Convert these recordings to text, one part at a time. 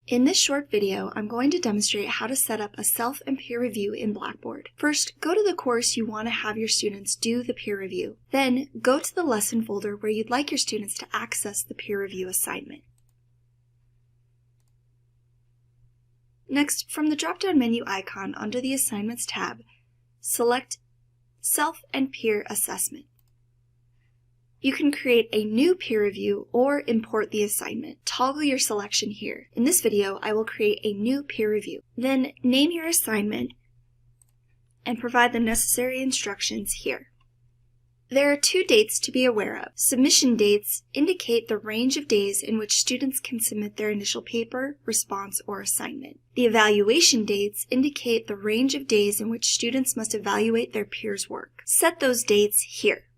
In this short video, I'm going to demonstrate how to set up a self and peer review in Blackboard. First, go to the course you want to have your students do the peer review. Then, go to the lesson folder where you'd like your students to access the peer review assignment. Next, from the drop-down menu icon under the Assignments tab, select Self and Peer Assessment. You can create a new peer review or import the assignment. Toggle your selection here. In this video, I will create a new peer review. Then name your assignment and provide the necessary instructions here. There are two dates to be aware of. Submission dates indicate the range of days in which students can submit their initial paper, response, or assignment. The evaluation dates indicate the range of days in which students must evaluate their peers' work. Set those dates here.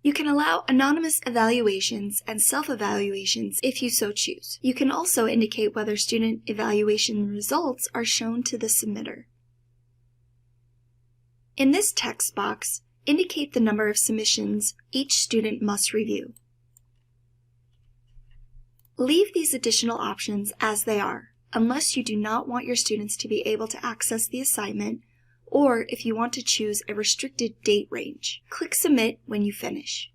You can allow anonymous evaluations and self-evaluations if you so choose. You can also indicate whether student evaluation results are shown to the submitter. In this text box, indicate the number of submissions each student must review. Leave these additional options as they are, unless you do not want your students to be able to access the assignment, or if you want to choose a restricted date range. Click Submit when you finish.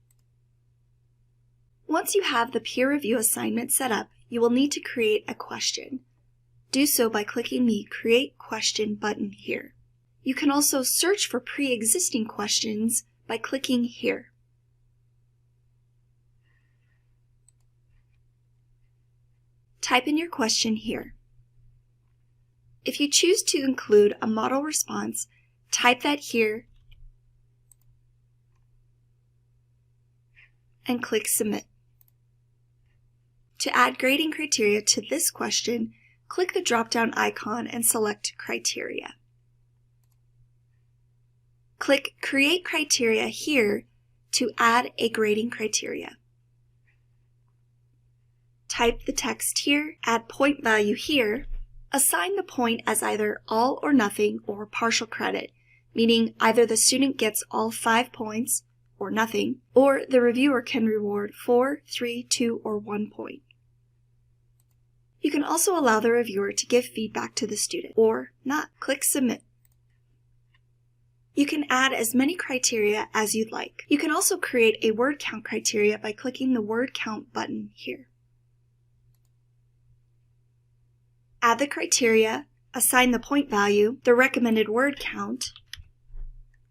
Once you have the peer review assignment set up, you will need to create a question. Do so by clicking the Create Question button here. You can also search for pre-existing questions by clicking here. Type in your question here. If you choose to include a model response, type that here and click Submit. To add grading criteria to this question, click the drop-down icon and select Criteria. Click Create Criteria here to add a grading criteria. Type the text here, add point value here. Assign the point as either all or nothing or partial credit, meaning either the student gets all 5 points or nothing, or the reviewer can reward 4, 3, 2, or 1 point. You can also allow the reviewer to give feedback to the student, or not. Click Submit. You can add as many criteria as you'd like. You can also create a word count criteria by clicking the word count button here. Add the criteria, assign the point value, the recommended word count,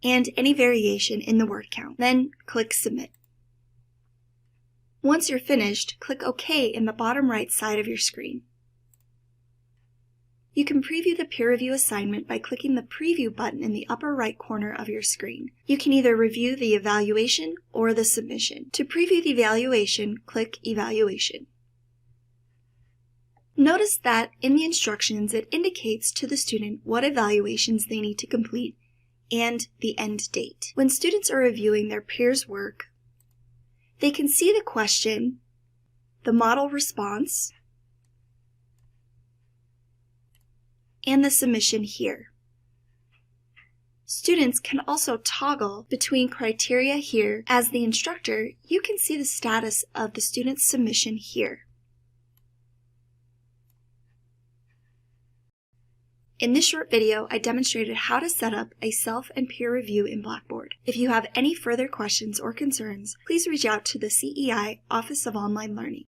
and any variation in the word count. Then click Submit. Once you're finished, click OK in the bottom right side of your screen. You can preview the peer review assignment by clicking the Preview button in the upper right corner of your screen. You can either review the evaluation or the submission. To preview the evaluation, click Evaluation. Notice that in the instructions it indicates to the student what evaluations they need to complete and the end date. When students are reviewing their peers' work, they can see the question, the model response, and the submission here. Students can also toggle between criteria here. As the instructor, you can see the status of the student's submission here. In this short video, I demonstrated how to set up a self and peer review in Blackboard. If you have any further questions or concerns, please reach out to the CEI Office of Online Learning.